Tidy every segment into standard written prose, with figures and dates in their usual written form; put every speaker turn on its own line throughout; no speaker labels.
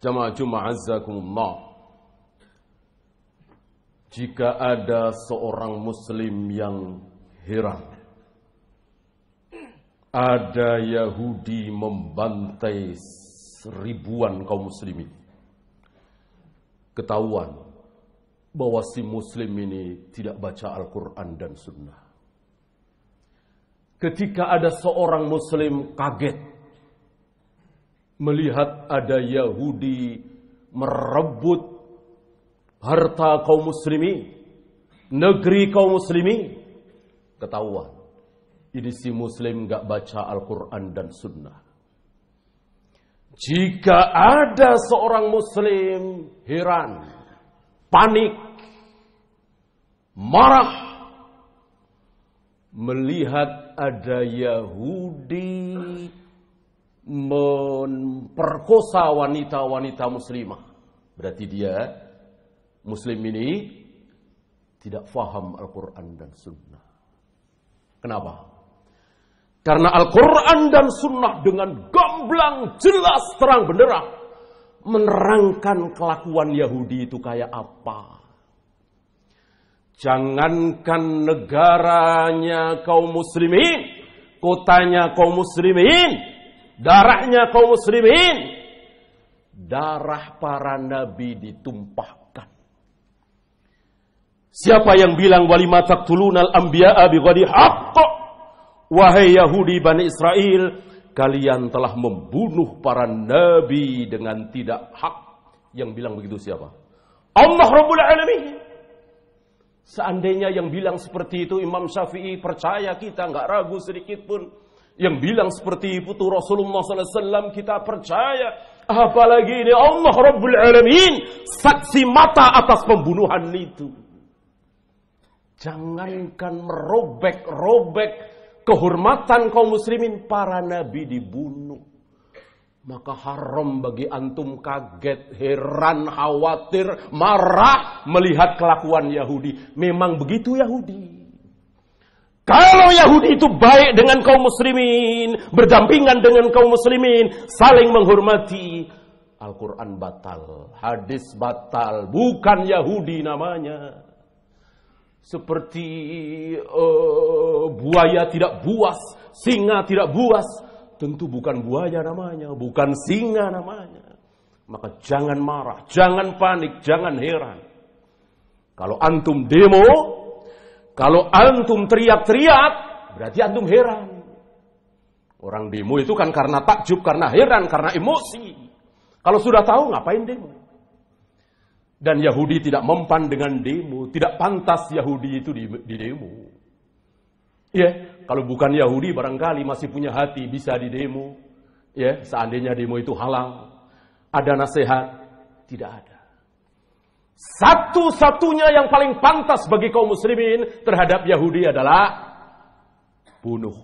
Jamaah Jumat azzakumullah. Jika ada seorang muslim yang heran, ada Yahudi membantai ribuan kaum muslimin, ketahuan bahwa si muslim ini tidak baca Al-Quran dan Sunnah. Ketika ada seorang muslim kaget melihat ada Yahudi merebut harta kaum muslimin, negeri kaum muslimin, ketahuan ini si muslim gak baca Al-Quran dan Sunnah. Jika ada seorang muslim heran, panik, marah melihat ada Yahudi memperkosa wanita-wanita muslimah, berarti dia muslim ini tidak faham Al-Quran dan Sunnah. Kenapa? Karena Al-Quran dan Sunnah dengan gamblang, jelas, terang benderang menerangkan kelakuan Yahudi itu kayak apa. Jangankan negaranya kaum muslimin, kotanya kaum muslimin, darahnya kaum muslimin, darah para nabi ditumpahkan. Siapa yang bilang walima taqtulunal anbiya'a bighairi haqq? Wahai Yahudi Bani Israel, kalian telah membunuh para nabi dengan tidak hak. Yang bilang begitu siapa? Allah Rabbul Alamin. Seandainya yang bilang seperti itu Imam Syafi'i, percaya kita, nggak ragu sedikit pun. Yang bilang seperti itu Rasulullah SAW, kita percaya. Apalagi ini Allah Rabbul Alamin, saksi mata atas pembunuhan itu. Jangankan merobek-robek kehormatan kaum muslimin, para nabi dibunuh. Maka haram bagi antum kaget, heran, khawatir, marah melihat kelakuan Yahudi. Memang begitu Yahudi. Kalau Yahudi itu baik dengan kaum muslimin, berdampingan dengan kaum muslimin, saling menghormati, Al-Quran batal, hadis batal, bukan Yahudi namanya. Seperti buaya tidak buas, singa tidak buas, tentu bukan buaya namanya, bukan singa namanya. Maka jangan marah, jangan panik, jangan heran. Kalau antum demo, kalau antum teriak-teriak, berarti antum heran. Orang demo itu kan karena takjub, karena heran, karena emosi. Kalau sudah tahu, ngapain demo? Dan Yahudi tidak mempan dengan demo. Tidak pantas Yahudi itu di demo. Ya, kalau bukan Yahudi barangkali masih punya hati, bisa di demo. Ya, seandainya demo itu halal. Ada nasihat? Tidak ada. Satu-satunya yang paling pantas bagi kaum muslimin terhadap Yahudi adalah bunuh.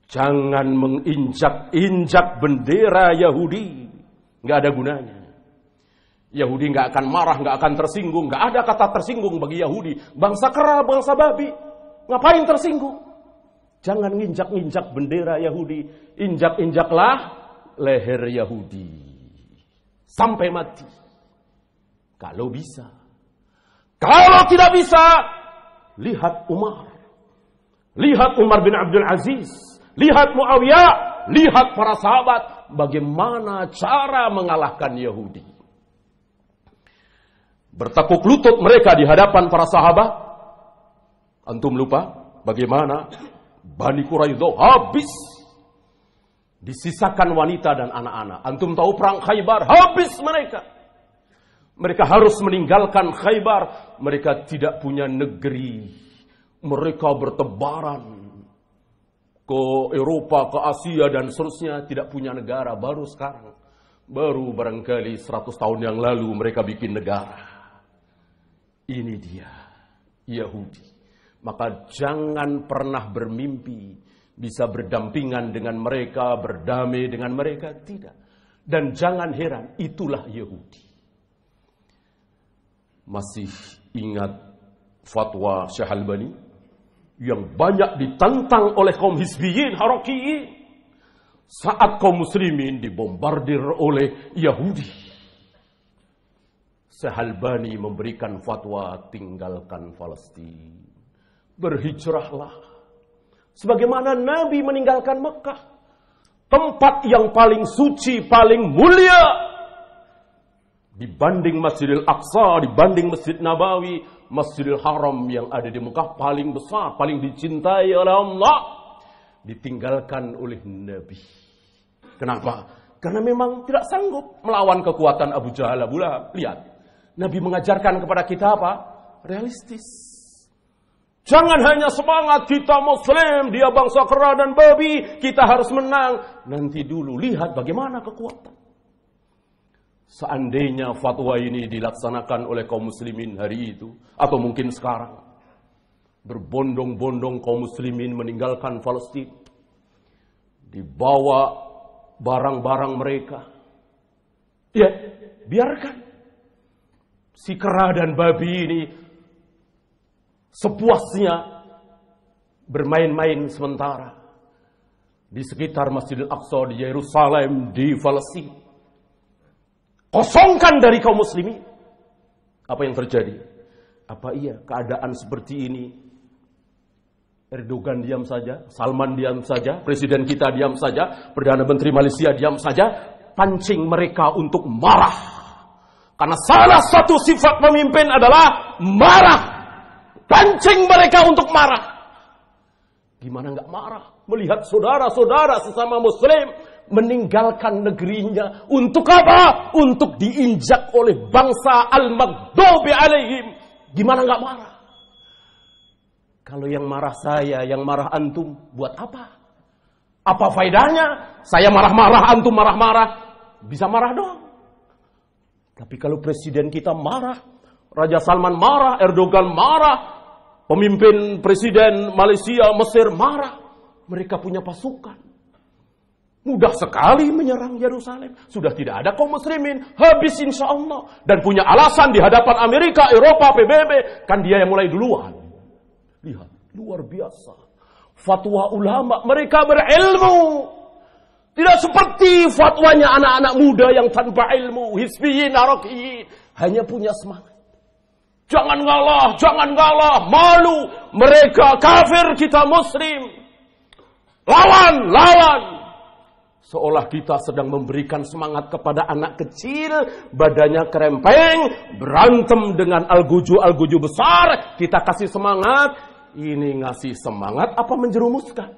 Jangan menginjak-injak bendera Yahudi. Nggak ada gunanya. Yahudi nggak akan marah, nggak akan tersinggung. Nggak ada kata tersinggung bagi Yahudi. Bangsa kera, bangsa babi. Ngapain tersinggung? Jangan nginjak-injak bendera Yahudi. Injak-injaklah leher Yahudi. Sampai mati. Kalau bisa. Kalau tidak bisa, lihat Umar. Lihat Umar bin Abdul Aziz. Lihat Muawiyah. Lihat para sahabat. Bagaimana cara mengalahkan Yahudi. Bertekuk lutut mereka di hadapan para sahabat. Antum lupa bagaimana Bani Quraidah habis. Disisakan wanita dan anak-anak. Antum tahu perang Khaybar, habis mereka. Mereka harus meninggalkan Khaybar. Mereka tidak punya negeri. Mereka bertebaran ke Eropa, ke Asia dan seterusnya. Tidak punya negara, baru sekarang. Baru barangkali 100 tahun yang lalu mereka bikin negara. Ini dia, Yahudi. Maka jangan pernah bermimpi bisa berdampingan dengan mereka, berdamai dengan mereka. Tidak. Dan jangan heran, itulah Yahudi. Masih ingat fatwa Syekh Albani? Yang banyak ditantang oleh kaum Hizbiyin, Harakiyin. Saat kaum muslimin dibombardir oleh Yahudi, Syahalbani memberikan fatwa tinggalkan Palestina. Berhijrahlah. Sebagaimana Nabi meninggalkan Mekah. Tempat yang paling suci, paling mulia. Dibanding Masjidil Aqsa, dibanding Masjid Nabawi, Masjidil Haram yang ada di Mekah paling besar, paling dicintai oleh Allah. Ditinggalkan oleh Nabi. Kenapa? Karena memang tidak sanggup melawan kekuatan Abu Jahal, Abu Lahab. Lihat, Nabi mengajarkan kepada kita apa? Realistis. Jangan hanya semangat kita Muslim, dia bangsa kera dan babi, kita harus menang. Nanti dulu lihat bagaimana kekuatan. Seandainya fatwa ini dilaksanakan oleh kaum muslimin hari itu, atau mungkin sekarang, berbondong-bondong kaum muslimin meninggalkan Palestina, dibawa barang-barang mereka. Ya, biarkan si kera dan babi ini sepuasnya bermain-main sementara di sekitar Masjidil Aqsa di Yerusalem, di Palestina. Kosongkan dari kaum muslimin. Apa yang terjadi? Apa iya keadaan seperti ini Erdogan diam saja, Salman diam saja, presiden kita diam saja, Perdana Menteri Malaysia diam saja, pancing mereka untuk marah. Karena salah satu sifat pemimpin adalah marah. Pancing mereka untuk marah. Gimana nggak marah? Melihat saudara-saudara sesama muslim meninggalkan negerinya. Untuk apa? Untuk diinjak oleh bangsa al-maghdubi alaihim. Gimana nggak marah? Kalau yang marah saya, yang marah antum, buat apa? Apa faedahnya? Saya marah-marah, antum marah-marah. Bisa marah doang. Tapi kalau presiden kita marah, Raja Salman marah, Erdogan marah, pemimpin presiden Malaysia, Mesir marah. Mereka punya pasukan. Mudah sekali menyerang Yerusalem. Sudah tidak ada kaum muslimin. Habis insya Allah. Dan punya alasan di hadapan Amerika, Eropa, PBB. Kan dia yang mulai duluan. Lihat, luar biasa. Fatwa ulama, mereka berilmu. Tidak seperti fatwanya anak-anak muda yang tanpa ilmu. Hizbiyin, harakiyin. Hanya punya semangat. Jangan ngalah, malu. Mereka kafir, kita muslim. Lawan. Seolah kita sedang memberikan semangat kepada anak kecil, badannya kerempeng, berantem dengan algojo besar, kita kasih semangat. Ini ngasih semangat apa menjerumuskan?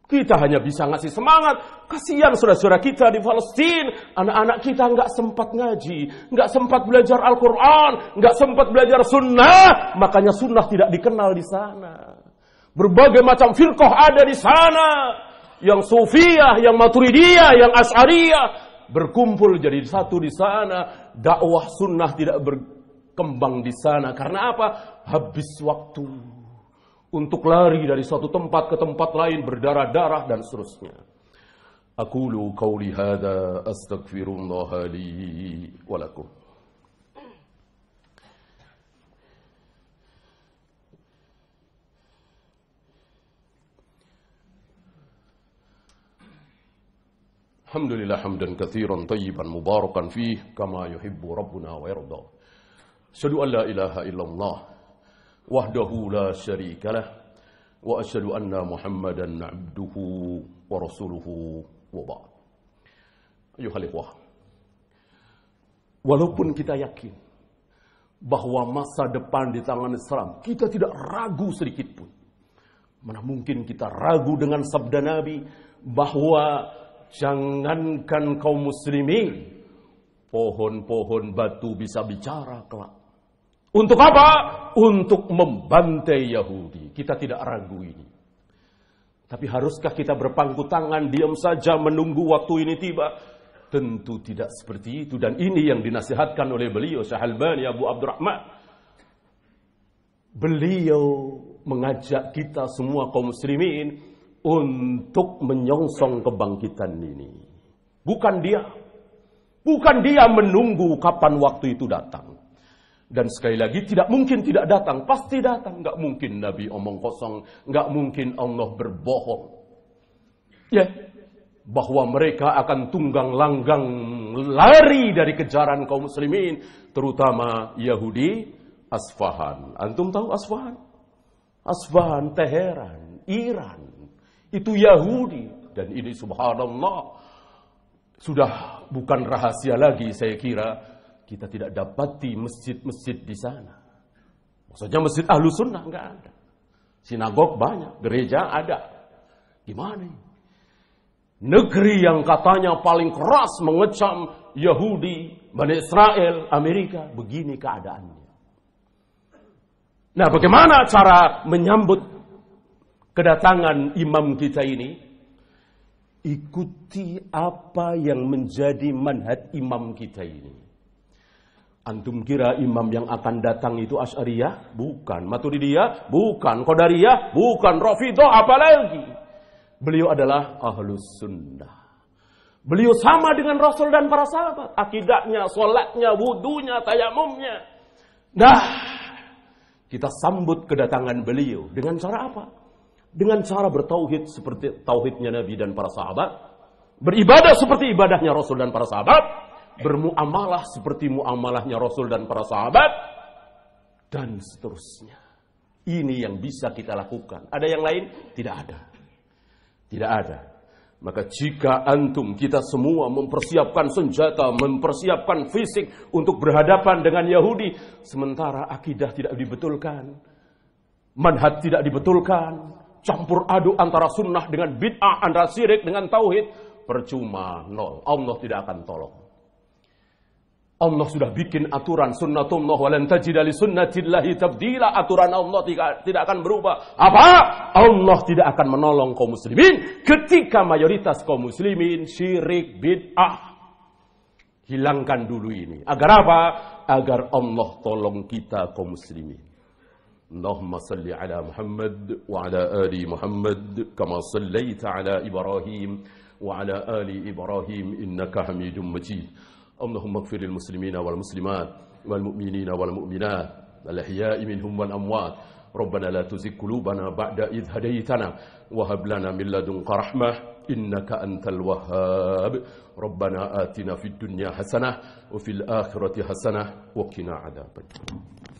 Kita hanya bisa ngasih semangat. Kasihan saudara-saudara kita di Palestina. Anak-anak kita nggak sempat ngaji. Nggak sempat belajar Al-Quran. Nggak sempat belajar sunnah. Makanya sunnah tidak dikenal di sana. Berbagai macam firqah ada di sana. Yang Sufiyah, yang Maturidiyah, yang Asy'ariyah. Berkumpul jadi satu di sana. Dakwah sunnah tidak berkembang di sana. Karena apa? Habis waktu. Untuk lari dari suatu tempat ke tempat lain, berdarah-darah dan seterusnya. Aqulu qawli hadza astaghfirullah li wa lakum. Alhamdulillah hamdan katsiran tayyiban mubarakan fih kama yuhibbu rabbuna wa yarda. Asyhadu an la ilaha illallah wahdahu la syarikalah wa asyhadu anna Muhammadan abduhu wa rasuluhu wa ba'd. Ayuhal ikhwah, walaupun kita yakin bahwa masa depan di tangan Islam, kita tidak ragu sedikit pun. Mana mungkin kita ragu dengan sabda Nabi bahwa jangankan kaum muslimin, pohon-pohon batu bisa bicara kelak. Untuk apa? Untuk membantai Yahudi. Kita tidak ragu ini. Tapi haruskah kita berpangku tangan, diam saja menunggu waktu ini tiba? Tentu tidak seperti itu. Dan ini yang dinasihatkan oleh beliau, Syahalbani Abu Abdurrahman. Beliau mengajak kita semua kaum muslimin untuk menyongsong kebangkitan ini. Bukan dia menunggu kapan waktu itu datang. Dan sekali lagi tidak mungkin tidak datang, pasti datang. Nggak mungkin Nabi omong kosong, nggak mungkin Allah berbohong. Ya, bahwa mereka akan tunggang langgang lari dari kejaran kaum muslimin, terutama Yahudi Asfahan. Antum tahu Asfahan? Asfahan, Teheran, Iran. Itu Yahudi. Dan ini subhanallah, sudah bukan rahasia lagi saya kira. Kita tidak dapati masjid-masjid di sana. Maksudnya masjid Ahlus Sunnah enggak ada. Sinagog banyak, gereja ada. Gimana ini? Negeri yang katanya paling keras mengecam Yahudi, Bani Israel, Amerika, begini keadaannya. Nah, bagaimana cara menyambut kedatangan imam kita ini? Ikuti apa yang menjadi manhaj imam kita ini. Antum kira imam yang akan datang itu Asy'ariyah? Bukan. Maturidiyah? Bukan. Qadariyah? Bukan. Rafidhah? Apalagi? Beliau adalah Ahlus Sunnah. Beliau sama dengan Rasul dan para sahabat. Akidahnya, sholatnya, wudunya, tayamumnya. Nah, kita sambut kedatangan beliau. Dengan cara apa? Dengan cara bertauhid seperti tauhidnya Nabi dan para sahabat. Beribadah seperti ibadahnya Rasul dan para sahabat. Bermuamalah seperti muamalahnya Rasul dan para sahabat. Dan seterusnya. Ini yang bisa kita lakukan. Ada yang lain? Tidak ada. Tidak ada. Maka jika antum, kita semua mempersiapkan senjata, mempersiapkan fisik untuk berhadapan dengan Yahudi, sementara akidah tidak dibetulkan, manhaj tidak dibetulkan, campur aduk antara sunnah dengan bid'ah, antara syirik dengan tauhid, percuma, nol. Allah tidak akan tolong. Allah sudah bikin aturan sunnatullah walan tajida li sunnatillahi tabdila. Aturan Allah tidak akan berubah. Apa? Allah tidak akan menolong kaum muslimin ketika mayoritas kaum muslimin syirik bid'ah. Hilangkan dulu ini. Agar apa? Agar Allah tolong kita kaum muslimin. Allahumma salli ala Muhammad wa ala ali Muhammad kama sallaita ala Ibrahim wa ala ali Ibrahim innaka Hamidum Majid. اللهم اغفر للمسلمين والمسلمات والمؤمنين والمؤمنات الأحياء منهم والأموات ربنا لا تزغ قلوبنا بعد إذ هديتنا وهب لنا من لدنك رحمة إنك أنت الوهاب ربنا آتنا في الدنيا حسنة وفي الآخرة حسنة وقنا عذاب النار